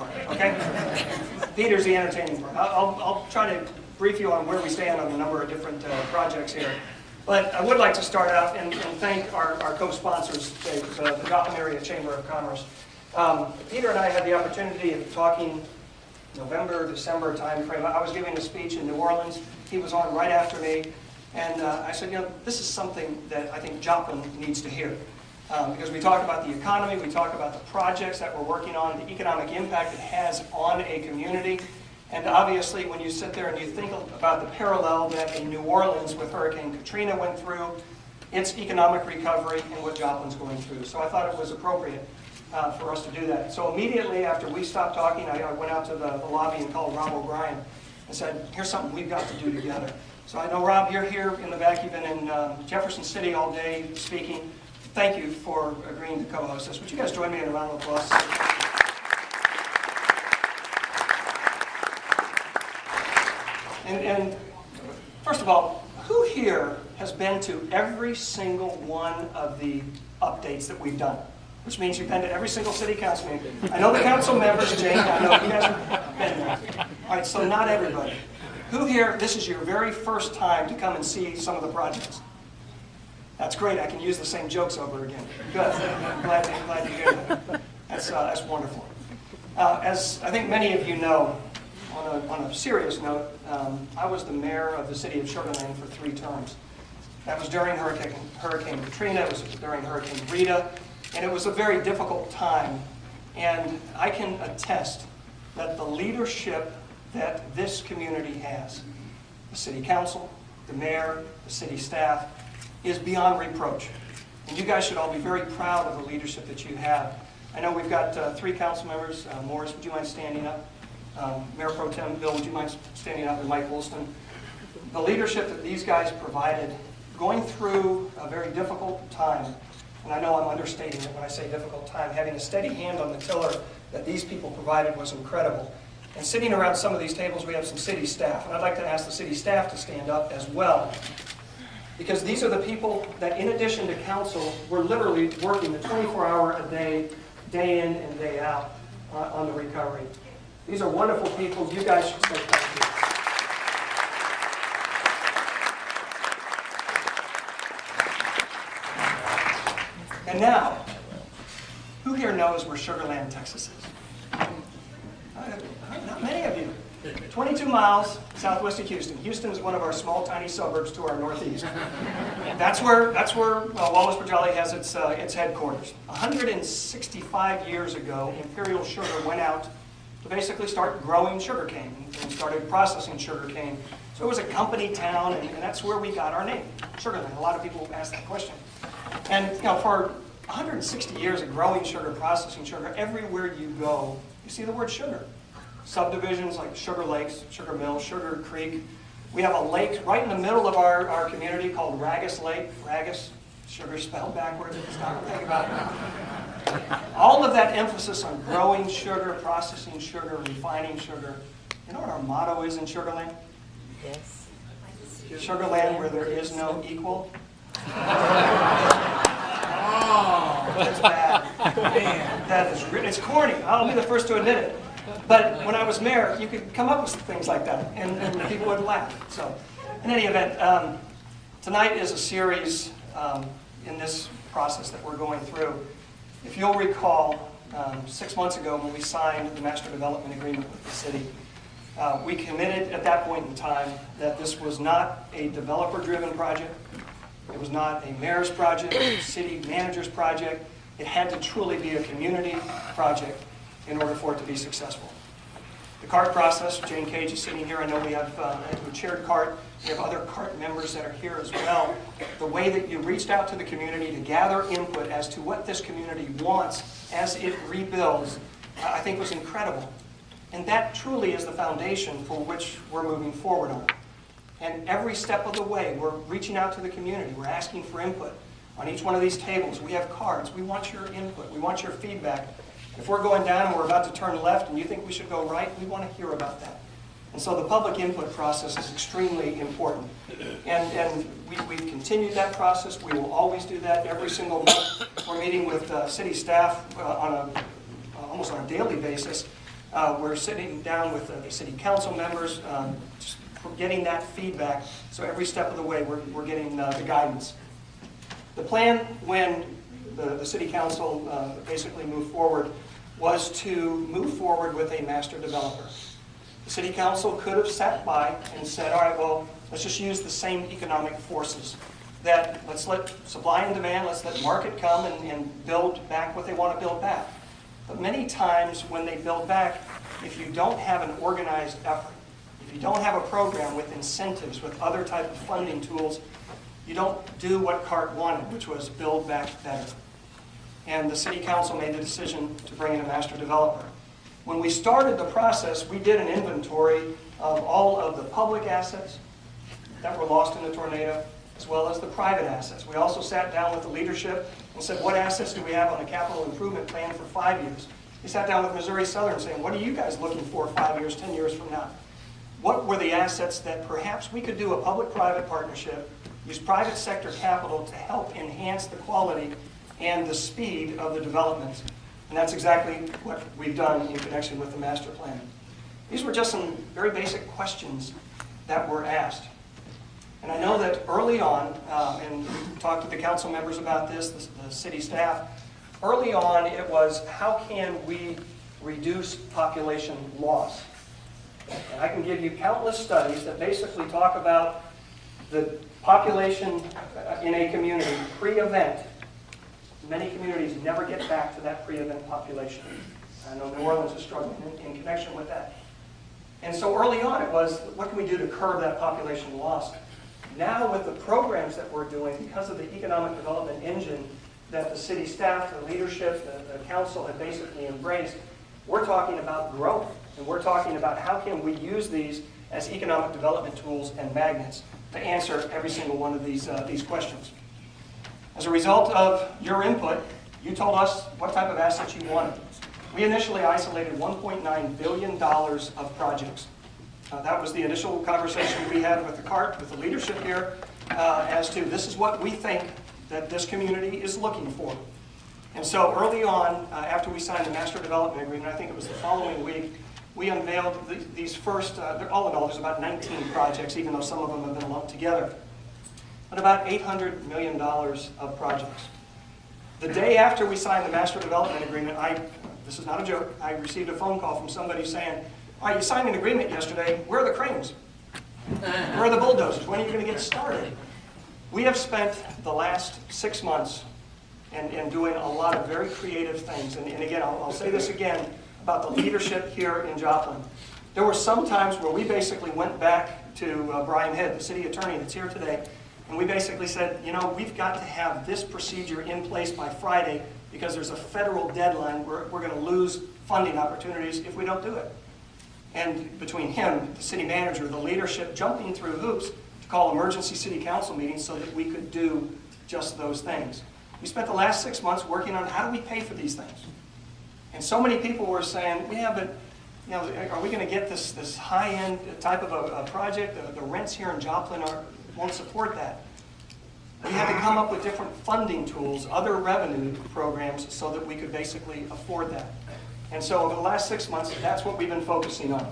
part, okay? Peter's the entertaining part. I'll try to brief you on where we stand on a number of different projects here. But I would like to start out and thank our co-sponsors, the Joplin Area Chamber of Commerce. Peter and I had the opportunity of talking November, December timeframe. I was giving a speech in New Orleans. He was on right after me. And I said, this is something that I think Joplin needs to hear. Because we talk about the economy, we talk about the projects that we're working on, the economic impact it has on a community. And obviously, when you sit there and you think about the parallel that in New Orleans with Hurricane Katrina went through, its economic recovery and what Joplin's going through. So I thought it was appropriate for us to do that. So immediately after we stopped talking, I went out to the lobby and called Rob O'Brien and said, here's something we've got to do together. So I know, Rob, you're here in the back. You've been in Jefferson City all day speaking. Thank you for agreeing to co-host this. Would you guys join me in a round of applause? And first of all, who here has been to every single one of the updates that we've done? Which means you've been to every single city council meeting. I know the council members, Jane, I know you guys have been there. All right, so not everybody. Who here, this is your very first time to come and see some of the projects? That's great, I can use the same jokes over again. Good, glad to hear that. That's wonderful. As I think many of you know, on a serious note, I was the mayor of the city of Sugar Land for 3 terms. That was during Hurricane Katrina, it was during Hurricane Rita, and it was a very difficult time. And I can attest that the leadership that this community has, the city council, the mayor, the city staff, is beyond reproach. And you guys should all be very proud of the leadership that you have. I know we've got 3 council members. Morris, would you mind standing up? Mayor Pro Tem Bill, would you mind standing up? And Mike Woolston. The leadership that these guys provided, going through a very difficult time, and I know I'm understating it when I say difficult time, having a steady hand on the tiller that these people provided was incredible. And sitting around some of these tables, we have some city staff. And I'd like to ask the city staff to stand up as well. Because these are the people that, in addition to council, were literally working the 24-hour a day, day in and day out on the recovery. These are wonderful people. You guys should say thank you. And now, who here knows where Sugar Land, Texas is? Not many of you. 22 miles southwest of Houston. Houston is one of our small, tiny suburbs to our northeast. That's where Wallace has its headquarters. 165 years ago, Imperial Sugar went out to basically start growing sugarcane and started processing sugarcane. So it was a company town, and that's where we got our name, Sugar Land. A lot of people ask that question. And for 160 years of growing sugar, processing sugar, everywhere you go, you see the word sugar. Subdivisions like Sugar Lakes, Sugar Mill, Sugar Creek. We have a lake right in the middle of our community called Ragus Lake. Ragus, sugar spelled backwards, if it's not think about it. All of that emphasis on growing sugar, processing sugar, refining sugar. You know what our motto is in Sugar Land? Yes. Sugar Land where there is no equal. Oh, that's bad. Man, that is it's corny. I'll be the first to admit it. But when I was mayor, you could come up with things like that, and people would laugh. So, in any event, tonight is a series in this process that we're going through. If you'll recall, 6 months ago when we signed the Master Development Agreement with the city, we committed at that point in time that this was not a developer-driven project. It was not a mayor's project, a city manager's project. It had to truly be a community project in order for it to be successful. The CART process, Jane Cage is sitting here. I know we have who chaired CART. We have other CART members that are here as well. The way that you reached out to the community to gather input as to what this community wants as it rebuilds, I think was incredible. And that truly is the foundation for which we're moving forward on. And every step of the way, we're reaching out to the community. We're asking for input. On each one of these tables, we have cards. We want your input. We want your feedback. If we're going down and we're about to turn left and you think we should go right, we want to hear about that. And so the public input process is extremely important. And we've continued that process. We will always do that every single month. We're meeting with city staff almost on a daily basis We're sitting down with the city council members, just getting that feedback. So every step of the way, we're getting the guidance. The plan when the city council basically moved forward was to move forward with a master developer. The city council could have sat by and said, all right, well, let's just use the same economic forces. That let's let supply and demand, let's let market come and build back what they want to build back. But many times when they build back, if you don't have an organized effort, if you don't have a program with incentives, with other type of funding tools, you don't do what CART wanted, which was build back better. And the city council made the decision to bring in a master developer. When we started the process, we did an inventory of all of the public assets that were lost in the tornado, as well as the private assets. We also sat down with the leadership and said, what assets do we have on a capital improvement plan for 5 years? We sat down with Missouri Southern saying, what are you guys looking for 5 years, 10 years from now? What were the assets that perhaps we could do a public-private partnership, use private sector capital to help enhance the quality and the speed of the development? And that's exactly what we've done in connection with the master plan. These were just some very basic questions that were asked. And I know that early on, and we talked to the council members about this, the city staff, early on it was, how can we reduce population loss? And I can give you countless studies that basically talk about the population in a community pre-event. Many communities never get back to that pre-event population. I know New Orleans is struggling in connection with that. And so early on it was, what can we do to curb that population loss? Now with the programs that we're doing, because of the economic development engine that the city staff, the leadership, the council have basically embraced, we're talking about growth. And we're talking about how can we use these as economic development tools and magnets to answer every single one of these questions. As a result of your input, you told us what type of assets you wanted. We initially isolated $1.9 billion of projects. That was the initial conversation we had with the CART, with the leadership here, as to this is what we think that this community is looking for. And so early on, after we signed the master development agreement, I think it was the following week, we unveiled these first, all in all, there's about 19 projects, even though some of them have been lumped together. But about $800 million of projects. The day after we signed the master development agreement, this is not a joke, I received a phone call from somebody saying, all right, you signed an agreement yesterday, where are the cranes? Where are the bulldozers? When are you going to get started? We have spent the last 6 months and doing a lot of very creative things. And again, I'll say this again about the leadership here in Joplin. There were some times where we basically went back to Brian Head, the city attorney that's here today, and we basically said, you know, we've got to have this procedure in place by Friday because there's a federal deadline where we're going to lose funding opportunities if we don't do it. And between him, the city manager, the leadership, jumping through hoops to call emergency city council meetings so that we could do just those things. We spent the last 6 months working on how do we pay for these things. And so many people were saying, yeah, but you know, are we going to get this high-end type of a project? The rents here in Joplin won't support that. We had to come up with different funding tools, other revenue programs, so that we could basically afford that. And so over the last 6 months, that's what we've been focusing on.